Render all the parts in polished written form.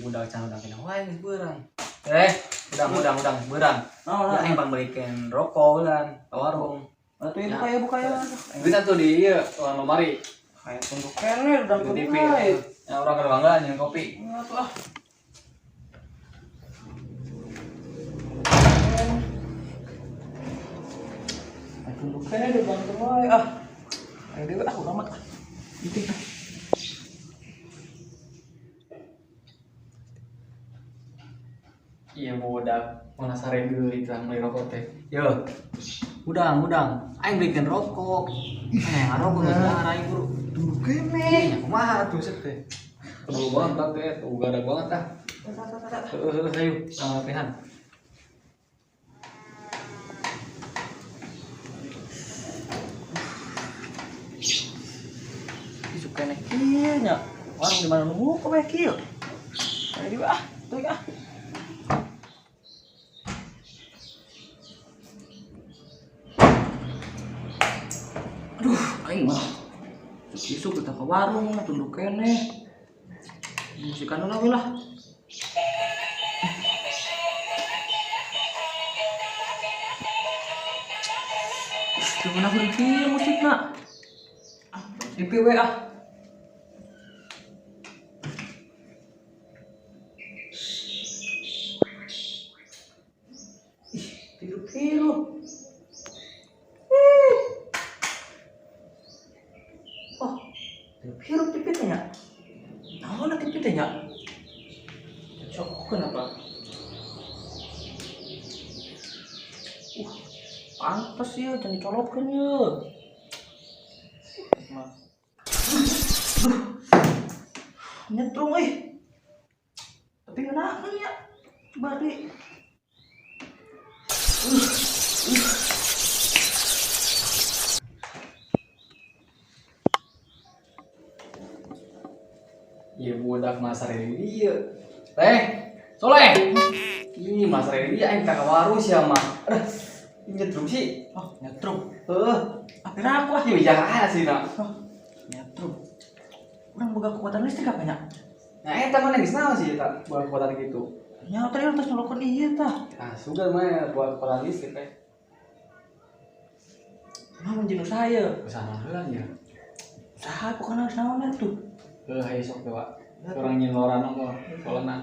budak can udah kena wae geus beurang. Udang beurang. Ya aing bang balikin rokok ulan ka warung. Atuh ieu buka ya. Bisa tuh di ieu lemari. Kayak tunduk kene udah Di TV. mulai. Ya orang kada bangga nyen kopi. Atuh. Tunduk kene udah mulai. Ayo dewe udah amat. Itik. Iya budak, mana sare deui tah beli rokok teh. Yo. Udang. Aing bikin rokok. Ngarokok geus dahar aing buru. Tunduk kene. Nya kumaha atuh set teh. Teu banget teh, ugadag banget tah. Ayo, sangapehan. Isu kene kieu nya. Warung di mana nunggu kok kayak kieu. Ayo dewe tuh ya. Aing mah isu kita ke warung tunduk kene musikan lah we lah gimana aku review musiknya IPW tiru-tiru hirup tipitnya naon na tipitnya cocok kenapa pantes ya jangan dicolotkan ya nyetrum tapi kenapa ya coba deh Iya budak Mas Redi ieu. Soleh. Ih Mas Redi aing ka warung sia mah. Aduh, nyetrum sih. Nyetrum Heuh, apira aku ieu jaga asina. nyetrum urang boga kekuatan listrik apanya Nah, eta mah geus naon sih eta buat kekuatan gitu. nya tadi harus nolokkan iya tah Nah, sudah mah buat kekuatan listrik teh. mah menjinu saya Usaha heula nya. usaha pokoknya harus naon tuh Hayu sok teh, Pak. Orang nyin lorana kok, soalna.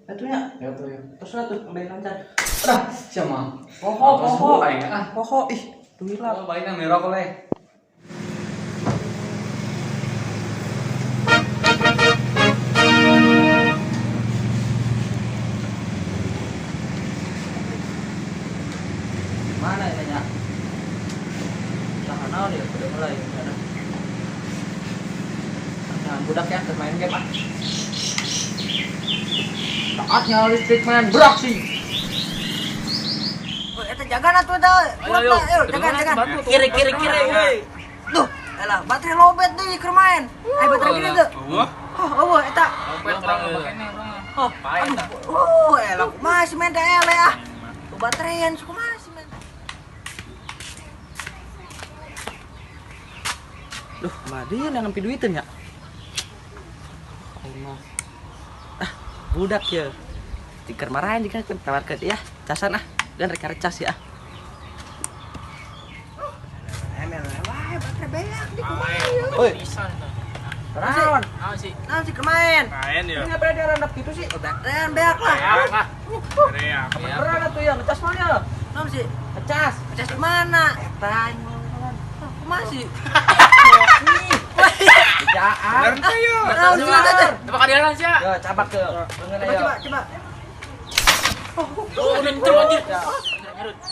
atunya Ya tuh ya. terus tuh ambil lancar Dah, sia mah. pokok aing ah. pokok duit lah Oh, baiknya merokok leh. mana ya nya usaha naon ya udah mulai ada nah budak ya main game taatnya listrik main berak sih Eta jagan atuh dah. Ayo, jagan. kiri Duh, elah baterai lobet deui keur main. Ayo baterai gini tuh. Oh, eta. Lopet orang pakene orang. Oh, elah masih main teh ele ah. Tuh bateraian suka masih main. duh mah dia yang ngampi duitnya budak ya tikar marahin jika tawarkan ya casan dan reka cas ya Emel wae baterai beak di kumaha. oi Rawan, Naon sih keur main? Main ya. ini berarti randap gitu sih. Baterai beak lah. Area. Beneran tuh ya, ngecas mana? Naon sih? Ngecas. Ngecas di mana? Eta kumaha sih? Jaan. Bener ya. Naon sih eta? Coba kadiaran sih. Ya, cabak ke. Coba. Oh, udah nyerut anjir.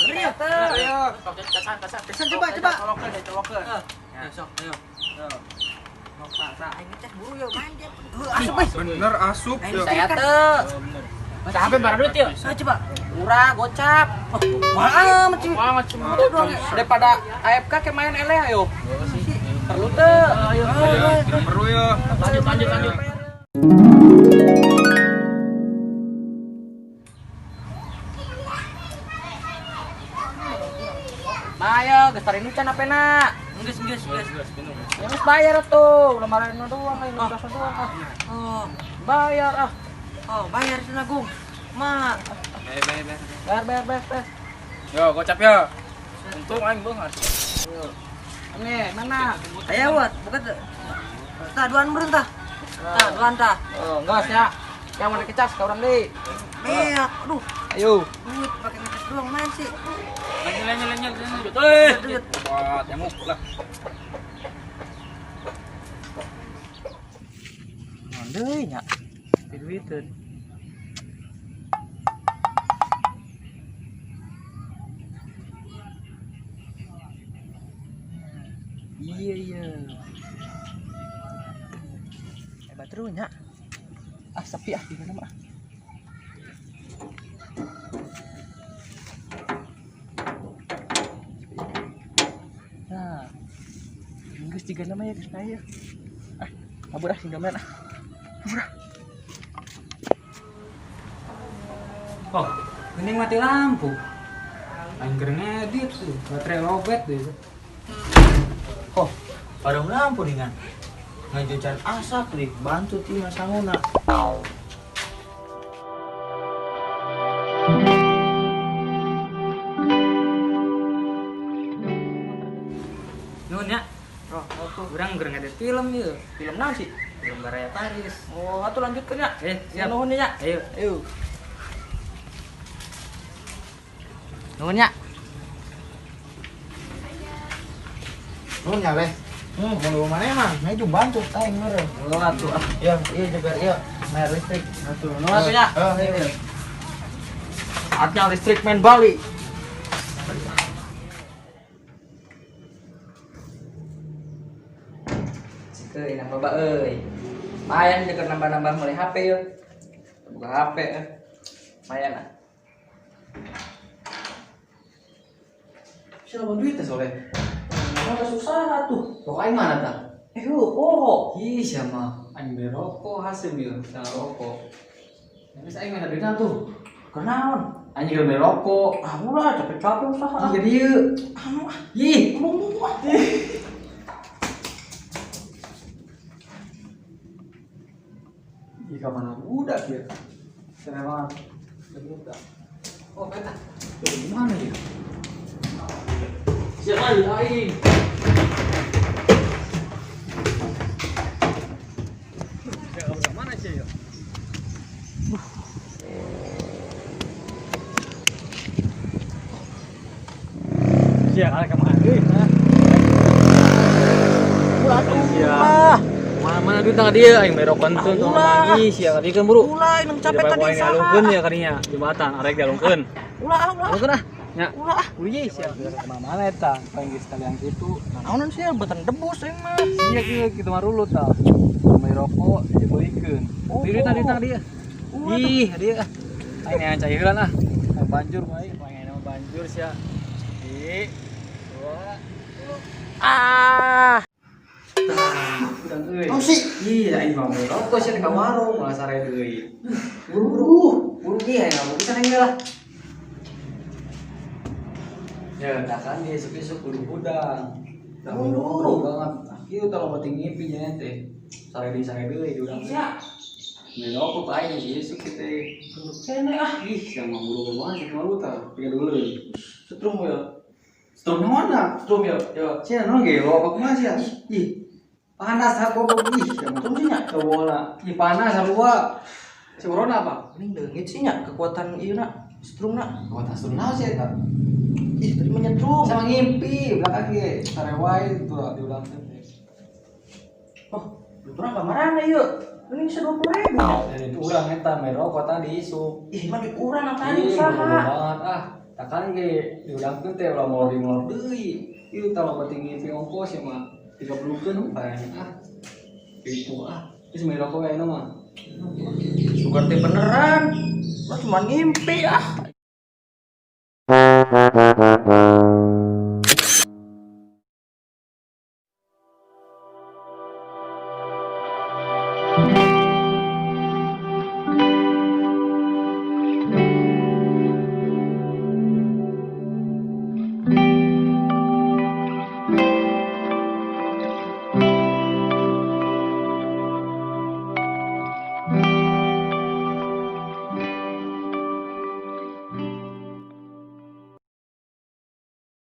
Ngeri eta. Ayo. Pesan coba. Colokan. Ya, sok, ayo. Aing ngecas buru ya main dia. Bener asup ya. Saya tuh. Capek barang duit ya. Coba. Murah, gocap. Wah, macam Banget cuma. Daripada AFK ke main ele ayo. Perlu tuh. Ayo, tidak perlu ya. Lanjut. Ayo, gestarin nu can apena. Geus. Ya geus bayar tuh. Lamaran doang, ini doang. Oh. Bayar Oh, bayar sana Gung. Ma. Bayar. Yo, gocap ya. Untung aing beungar. Ane, mana? Ayo buat, bukan tuh. Tah duan meureun tah. Tah duan tah. Oh, enggak ya. Yang mana kecas ka urang deui. Beak, aduh. Ayo. Duit pakai ngecas doang main sih. Nyel. Duit. Buat nyamuk lah. Deui nya. Duiteun. Iya. Hebat terus nya. Ah, sepi di mana mah. Nah. Geus tiga nama ya geus aya. Ah, kabur singgaman ah. Oh, ini mati lampu. Aing keur ngedit tuh, baterai lowbat deh. Oh, padang lampu dengan ngajucan asap nih, bantu ti masanguna. Nuhun ya. Oh, tuh. Urang keur ngedit film ieu. Film naon sih? Film Baraya Paris. Oh, atuh lanjutkeun ya. Siap. Nuhun nya. Ayo. Nuhun ya. Nuhun ya, Leh. Mau lu mana emang? Nah, itu bantu aing meureun. Oh, atuh ah. Ya, iya juga iya. Bayar listrik. Atuh, nuhun atuh nya. Iya. Saatnya listrik main Bali. Cikeun nambah Mbak euy. Mayan jeung nambah-nambah mulai HP yeuh. Buka HP. Mayan ah. Siapa duit teh soleh? Ada susah tuh. Rokok aing mana tah? Oh. Ih, sama aing beli rokok hasil ieu, tah rokok. Terus aing mana duitna tuh? Kenaon? Anjing keur beli rokok. Ah, ulah capek-capek usaha. Ih, jadi ieu. Anu ah. Ih, ih ka mana budak ya? Sana banget. Budak. Oh, beta. Dari mana ya? Siapa aing? Mana sih ya? Sia kali kemana deui? Mana duit tangga dia aing bayar rokon tuh lagi sia kali kan buru. Ulah nang capek tadi Ini alungkeun ya kadinya jembatan arek dialungkeun. Ulah. Alungkeun ah. Nya. Ulah. Uli sia mana eta panggil sekalian kitu. Naonan sih batan debus aing mah. Sia kitu mah rulut tah. Bayar rokok dibeulikeun. Diri tadi tang dia. Ih, dia. Aing yang cairan ah. Banjur mah aing pengen nama banjur sia. Ih. Ah. Udang euy. Oh sih. Ih, aing mah beli rokok sia teh ka warung malah sare deui. Buru ge aing mah bisa neng lah. Ya, dah kan dia esuk-esuk kudu budang. Dah buru banget. Ieu teh loba ting ngimpi nya teh. Sare deui di udang. Beli rokok ka aing esuk teh. Kene ah. Ih, sama buru banget cuma lu tah. Piga dulu. Setrum ya. Setrum yang mana? Setrum ya. Ya, sia naon ge lo apa kumaha sia? Ih. Panas aku ih, sama setrum nya. Coba ih panas sarua. Si corona apa? Mending deungit sih nya kekuatan ieu na. Strumna. Kota setrum naon sih eta? Ih, tadi menyetrum. Sama ngimpi belakang ge. Sare wae tuh di ulang teh. Oh, luturna kamarana ieu. Mending 20.000. Dari itu urang eta mero kota di isuk. Ih, mah di urang tadi Ih, usaha. bodoh banget ah. Takan ge diulangkeun teh ulah mau dimulor deui. Ieu tah loba tinggi ongkos ya mah. 30keun bayarnya ah. Itu ah. Geus mero rokok ayeuna mah. Sugar teh beneran. Mah cuma ngimpi ah.